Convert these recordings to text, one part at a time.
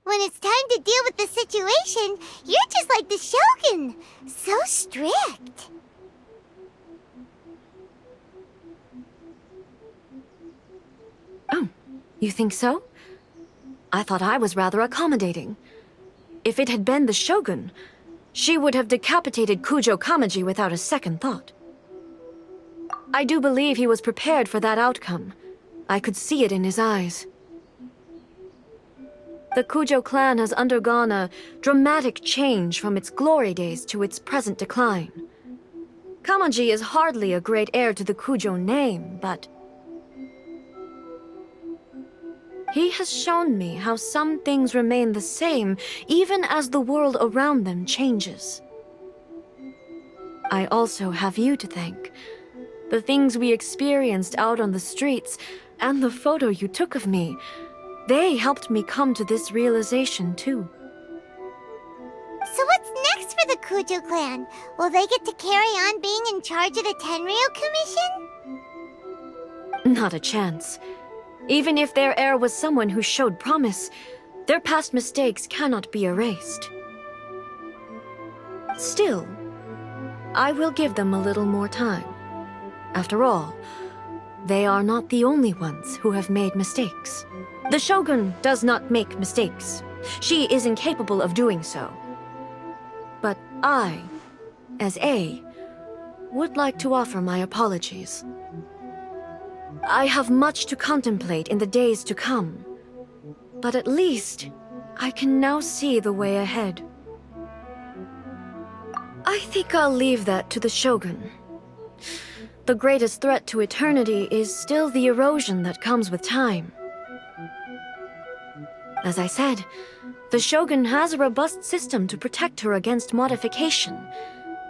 When it's time to deal with the situation, you're just like the Shogun. So strict. Oh, you think so? I thought I was rather accommodating. If it had been the Shogun, she would have decapitated Kujo Kamaji without a second thought. I do believe he was prepared for that outcome. I could see it in his eyes. The Kujo clan has undergone a dramatic change from its glory days to its present decline. Kamaji is hardly a great heir to the Kujo name, but he has shown me how some things remain the same even as the world around them changes. I also have you to thank. The things we experienced out on the streets, and the photo you took of me, they helped me come to this realization too. So what's next for the Kujo clan? Will they get to carry on being in charge of the Tenryo Commission? Not a chance. Even if their heir was someone who showed promise, their past mistakes cannot be erased. Still, I will give them a little more time. After all, they are not the only ones who have made mistakes. The Shogun does not make mistakes. She is incapable of doing so. But I, as A, would like to offer my apologies. I have much to contemplate in the days to come, but at least I can now see the way ahead. I think I'll leave that to the Shogun. The greatest threat to eternity is still the erosion that comes with time. As I said, the Shogun has a robust system to protect her against modification.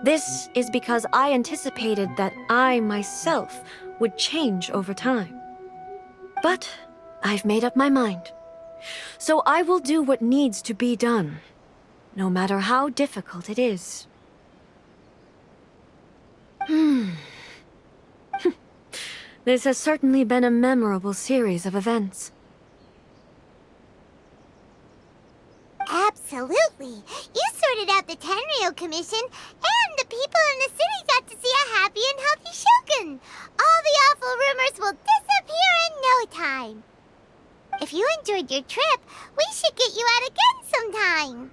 This is because I anticipated that I myself would change over time. But I've made up my mind. So I will do what needs to be done, no matter how difficult it is. This has certainly been a memorable series of events. Absolutely. You sorted out the Tenryo Commission, and the people in the city got to see a happy and healthy Shogun. All the awful rumors will disappear in no time. If you enjoyed your trip, we should get you out again sometime.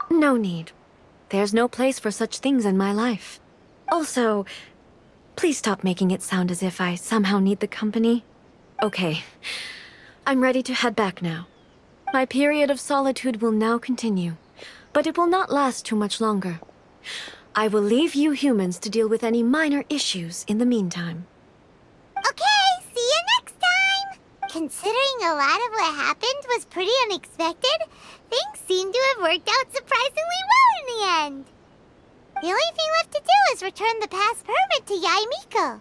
No need. There's no place for such things in my life. Also, please stop making it sound as if I somehow need the company. Okay, I'm ready to head back now. My period of solitude will now continue, but it will not last too much longer. I will leave you humans to deal with any minor issues in the meantime. Okay, see you next time! Considering a lot of what happened was pretty unexpected, things seem to have worked out surprisingly well in the end. The only thing left to do is return the pass permit to Yaimiko.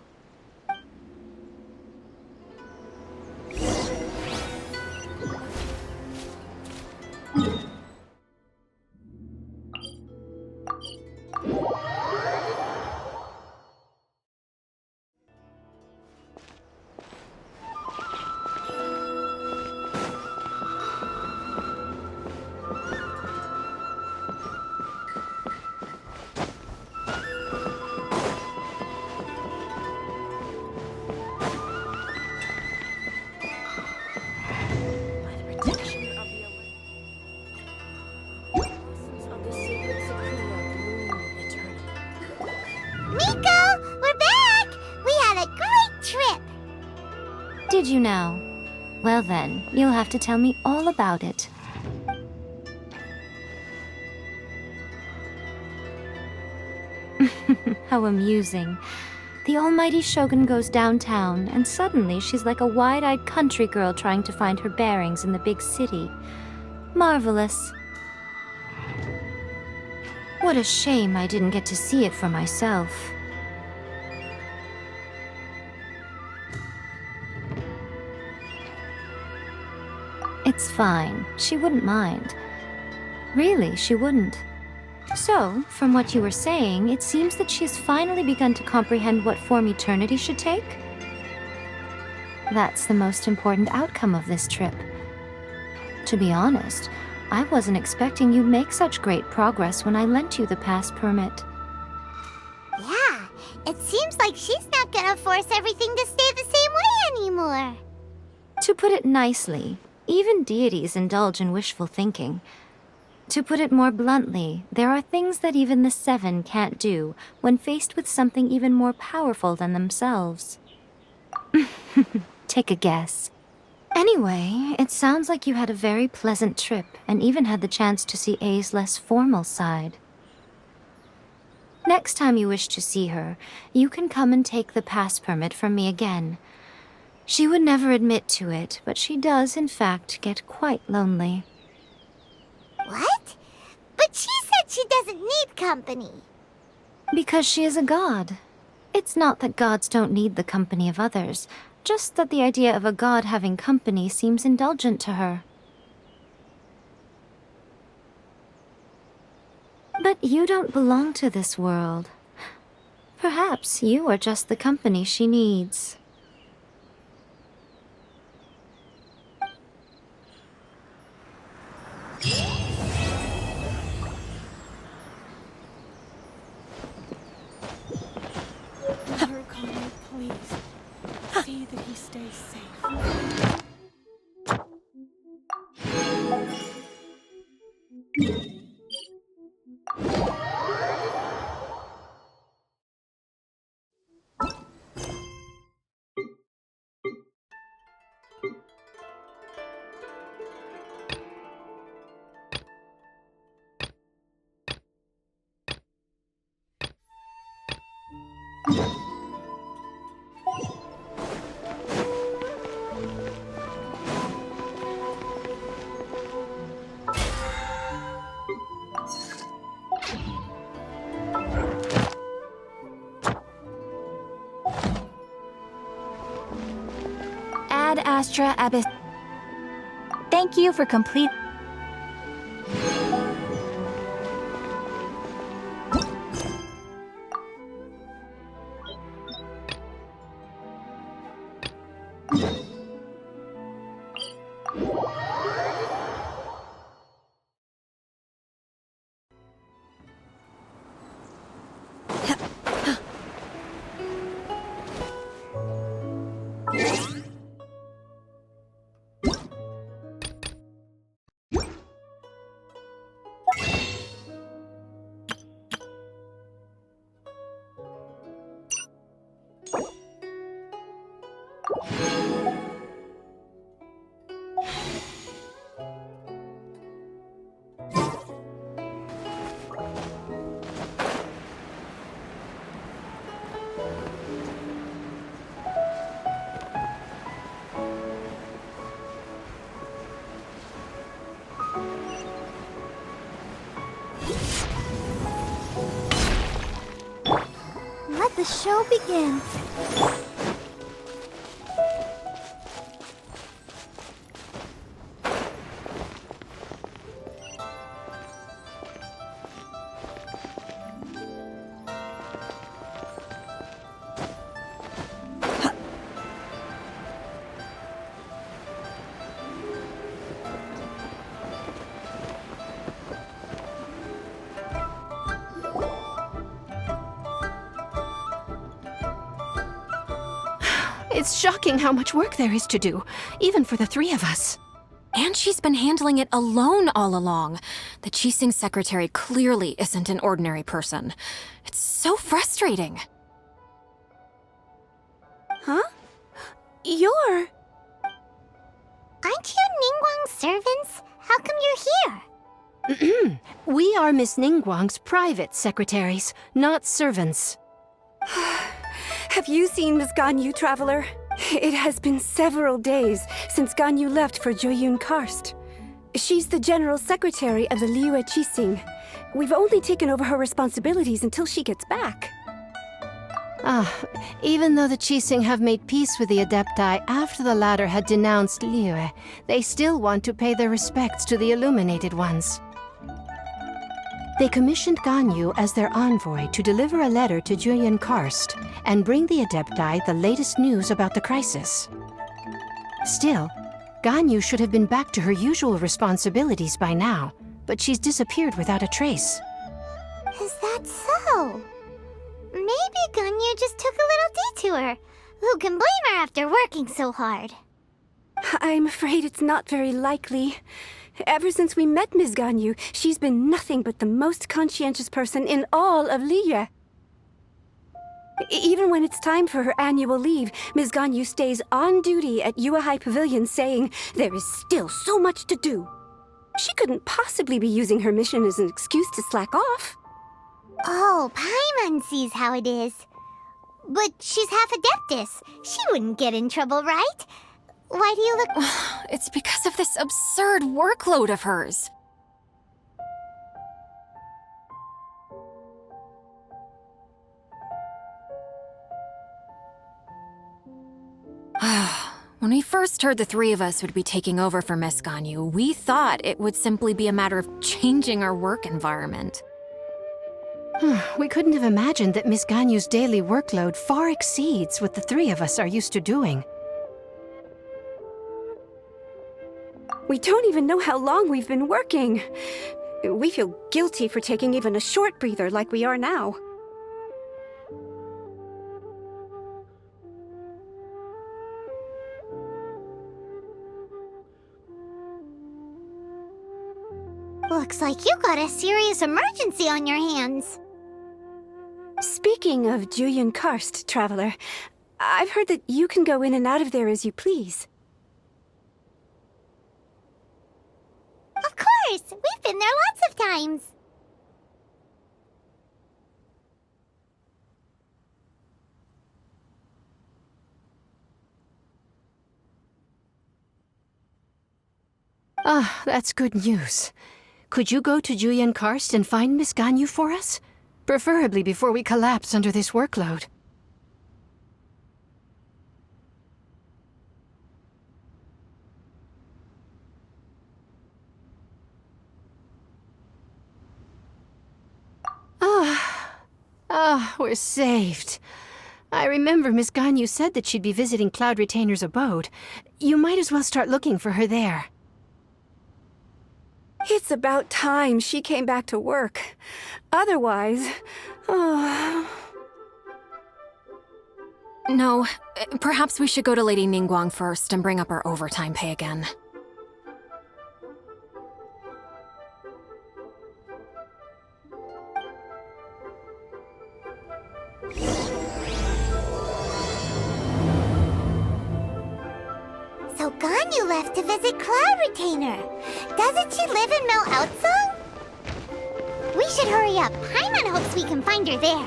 Did you now? Well then, you'll have to tell me all about it. How amusing. The almighty Shogun goes downtown, and suddenly she's like a wide-eyed country girl trying to find her bearings in the big city. Marvelous. What a shame I didn't get to see it for myself. It's fine. She wouldn't mind. Really, she wouldn't. So, from what you were saying, it seems that she has finally begun to comprehend what form eternity should take? That's the most important outcome of this trip. To be honest, I wasn't expecting you'd make such great progress when I lent you the pass permit. Yeah, it seems like she's not gonna force everything to stay the same way anymore. To put it nicely, even deities indulge in wishful thinking. To put it more bluntly, there are things that even the Seven can't do when faced with something even more powerful than themselves. Take a guess. Anyway, it sounds like you had a very pleasant trip and even had the chance to see A's less formal side. Next time you wish to see her, you can come and take the pass permit from me again. She would never admit to it, but she does, in fact, get quite lonely. What? But she said she doesn't need company. Because she is a god. It's not that gods don't need the company of others, just that the idea of a god having company seems indulgent to her. But you don't belong to this world. Perhaps you are just the company she needs. Ganyu, please. See that he stays safe. Ad Astra Abyss. Thank you for complete. Let the show begin. It's shocking how much work there is to do, even for the three of us. And she's been handling it alone all along. The Qixing secretary clearly isn't an ordinary person. It's so frustrating. Huh? You're... Aren't you Ningguang's servants? How come you're here? We are Miss Ningguang's private secretaries, not servants. Have you seen Miss Ganyu, Traveler? It has been several days since Ganyu left for Joyun Karst. She's the General Secretary of the Liyue Qixing. We've only taken over her responsibilities until she gets back. Even though the Qixing have made peace with the Adepti after the latter had denounced Liyue, they still want to pay their respects to the Illuminated Ones. They commissioned Ganyu as their envoy to deliver a letter to Joyun Karst and bring the Adepti the latest news about the crisis. Still, Ganyu should have been back to her usual responsibilities by now, but she's disappeared without a trace. Is that so? Maybe Ganyu just took a little detour. Who can blame her after working so hard? I'm afraid it's not very likely. Ever since we met Ms. Ganyu, she's been nothing but the most conscientious person in all of Liyue. Even when it's time for her annual leave, Ms. Ganyu stays on duty at Yue High Pavilion saying there is still so much to do. She couldn't possibly be using her mission as an excuse to slack off. Oh, Paimon sees how it is. But she's half Adeptus. She wouldn't get in trouble, right? Why do you look... It's because of this absurd workload of hers. When we first heard the three of us would be taking over for Miss Ganyu, we thought it would simply be a matter of changing our work environment. We couldn't have imagined that Miss Ganyu's daily workload far exceeds what the three of us are used to doing. We don't even know how long we've been working. We feel guilty for taking even a short breather like we are now. Looks like you got a serious emergency on your hands. Speaking of Jueyun Karst, Traveler, I've heard that you can go in and out of there as you please. Of course! We've been there lots of times. Ah, that's good news. Could you go to Jueyun Karst and find Miss Ganyu for us? Preferably before we collapse under this workload. We're saved. I remember Miss Ganyu said that she'd be visiting Cloud Retainer's abode. You might as well start looking for her there. It's about time she came back to work. Otherwise... No, perhaps we should go to Lady Ningguang first and bring up our overtime pay again. So Ganyu left to visit Cloud Retainer. Doesn't she live in Mel Outsong? We should hurry up. Paimon hopes we can find her there.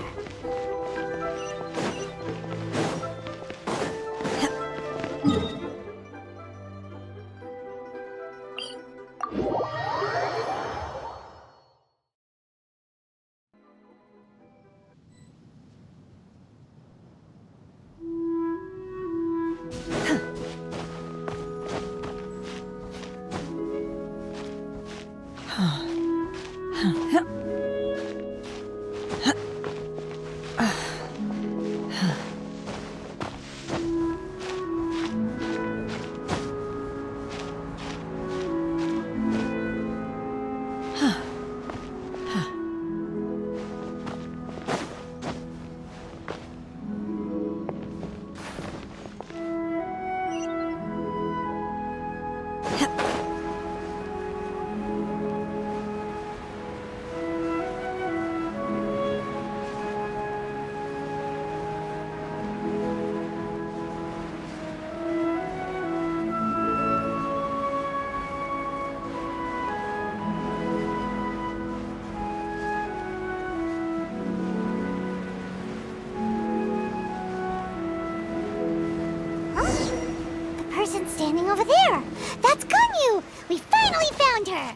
Standing over there! That's Ganyu! We finally found her!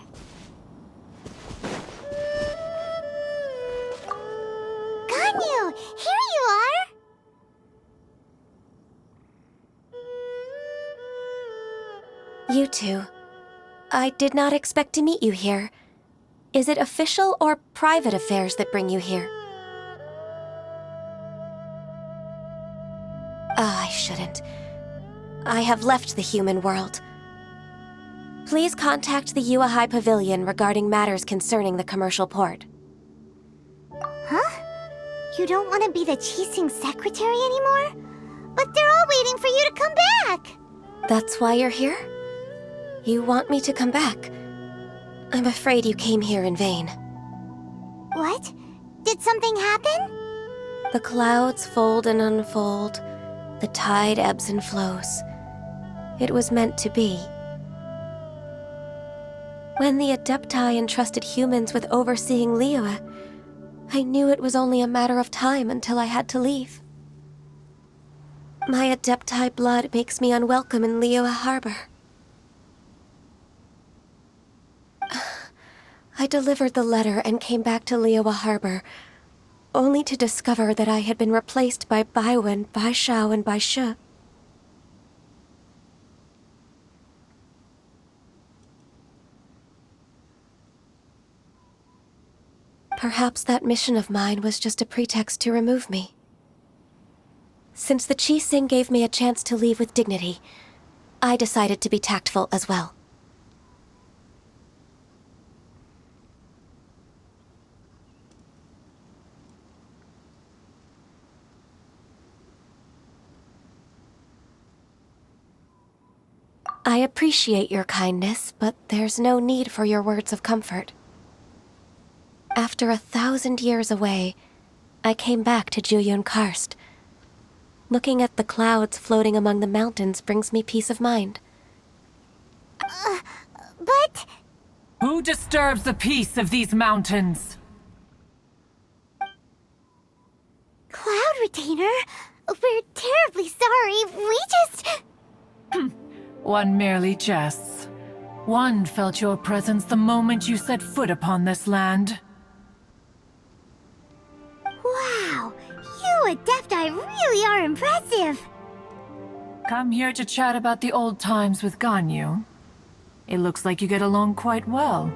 Ganyu! Here you are! You two. I did not expect to meet you here. Is it official or private affairs that bring you here? I shouldn't. I have left the human world. Please contact the Yua High Pavilion regarding matters concerning the commercial port. Huh? You don't want to be the Qixing secretary anymore? But they're all waiting for you to come back! That's why you're here? You want me to come back? I'm afraid you came here in vain. What? Did something happen? The clouds fold and unfold. The tide ebbs and flows. It was meant to be. When the Adepti entrusted humans with overseeing Liyue, I knew it was only a matter of time until I had to leave. My Adepti blood makes me unwelcome in Liyue Harbor. I delivered the letter and came back to Liyue Harbor, only to discover that I had been replaced by Baiwen, Baishao, and Baishe. Perhaps that mission of mine was just a pretext to remove me. Since the Qixing gave me a chance to leave with dignity, I decided to be tactful as well. I appreciate your kindness, but there's no need for your words of comfort. After 1,000 years away, I came back to Jueyun Karst. Looking at the clouds floating among the mountains brings me peace of mind. But... Who disturbs the peace of these mountains? Cloud Retainer, we're terribly sorry. We just... One merely jests. One felt your presence the moment you set foot upon this land. Wow, you Adepti really are impressive. Come here to chat about the old times with Ganyu. It looks like you get along quite well.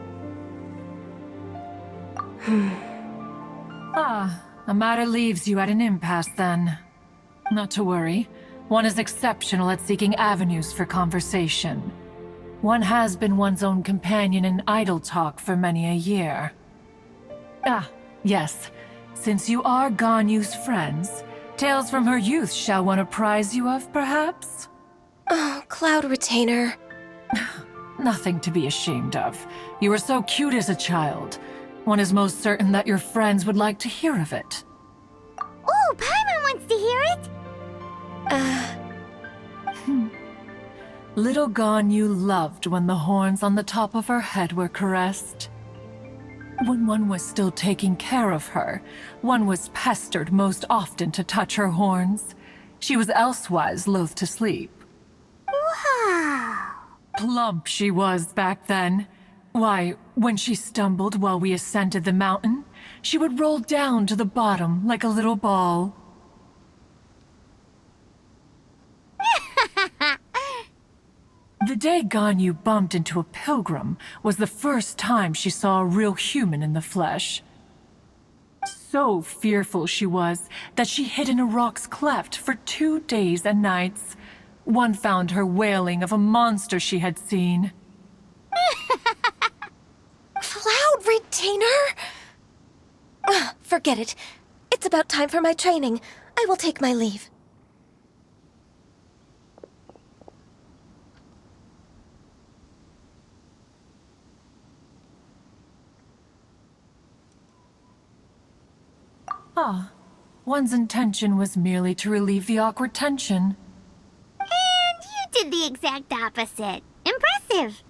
A matter leaves you at an impasse then. Not to worry. One is exceptional at seeking avenues for conversation. One has been one's own companion in idle talk for many a year. Yes. Since you are Ganyu's friends, tales from her youth shall one apprise you of, perhaps? Oh, Cloud Retainer. Nothing to be ashamed of. You were so cute as a child. One is most certain that your friends would like to hear of it. Oh, Paimon wants to hear it! Little Ganyu loved when the horns on the top of her head were caressed. When one was still taking care of her, one was pestered most often to touch her horns. She was elsewise loath to sleep. Wow! Plump she was back then. Why, when she stumbled while we ascended the mountain, she would roll down to the bottom like a little ball. The day Ganyu bumped into a pilgrim was the first time she saw a real human in the flesh. So fearful she was that she hid in a rock's cleft for 2 days and nights. One found her wailing of a monster she had seen. Cloud Retainer? Forget it. It's about time for my training. I will take my leave. One's intention was merely to relieve the awkward tension. And you did the exact opposite. Impressive!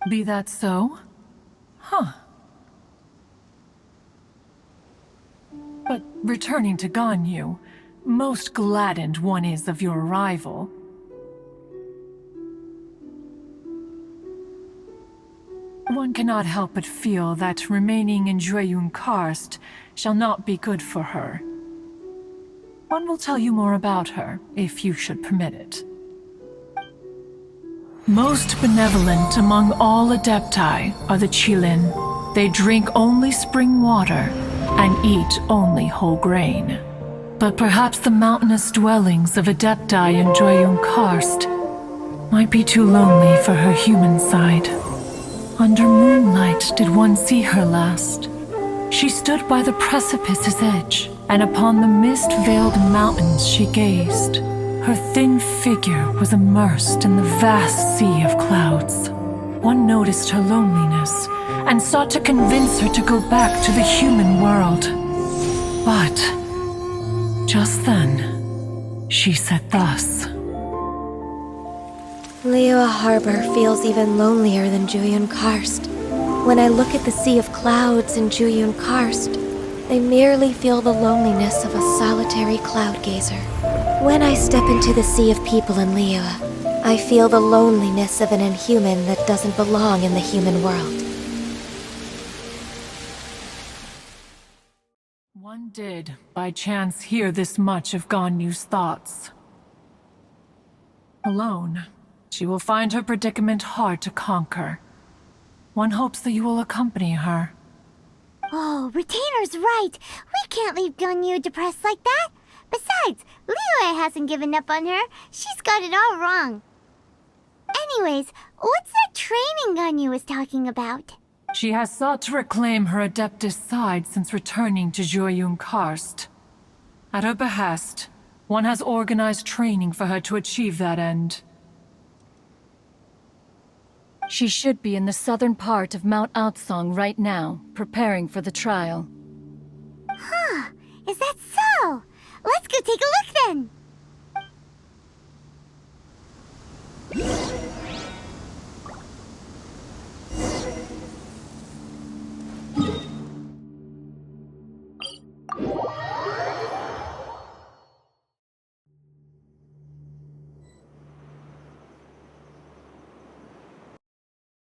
Be that so? But returning to Ganyu, most gladdened one is of your arrival. One cannot help but feel that remaining in Jueyun Karst shall not be good for her. One will tell you more about her, if you should permit it. Most benevolent among all Adepti are the Qilin. They drink only spring water and eat only whole grain. But perhaps the mountainous dwellings of Adepti in Joyun Karst might be too lonely for her human side. Under moonlight did one see her last. She stood by the precipice's edge, and upon the mist-veiled mountains she gazed. Her thin figure was immersed in the vast sea of clouds. One noticed her loneliness, and sought to convince her to go back to the human world. But just then, she said thus. Liyue Harbor feels even lonelier than Joyun Karst. When I look at the sea of clouds in Joyun Karst, I merely feel the loneliness of a solitary cloud gazer. When I step into the sea of people in Liyue, I feel the loneliness of an inhuman that doesn't belong in the human world. One did, by chance, hear this much of Ganyu's thoughts. Alone, she will find her predicament hard to conquer. One hopes that you will accompany her. Oh, Retainer's right. We can't leave Ganyu depressed like that. Besides, Liyue hasn't given up on her. She's got it all wrong. Anyways, what's that training Ganyu was talking about? She has sought to reclaim her Adeptus side since returning to Joyun Karst. At her behest, one has organized training for her to achieve that end. She should be in the southern part of Mount Aotsong right now, preparing for the trial. Huh, is that so? Let's go take a look then.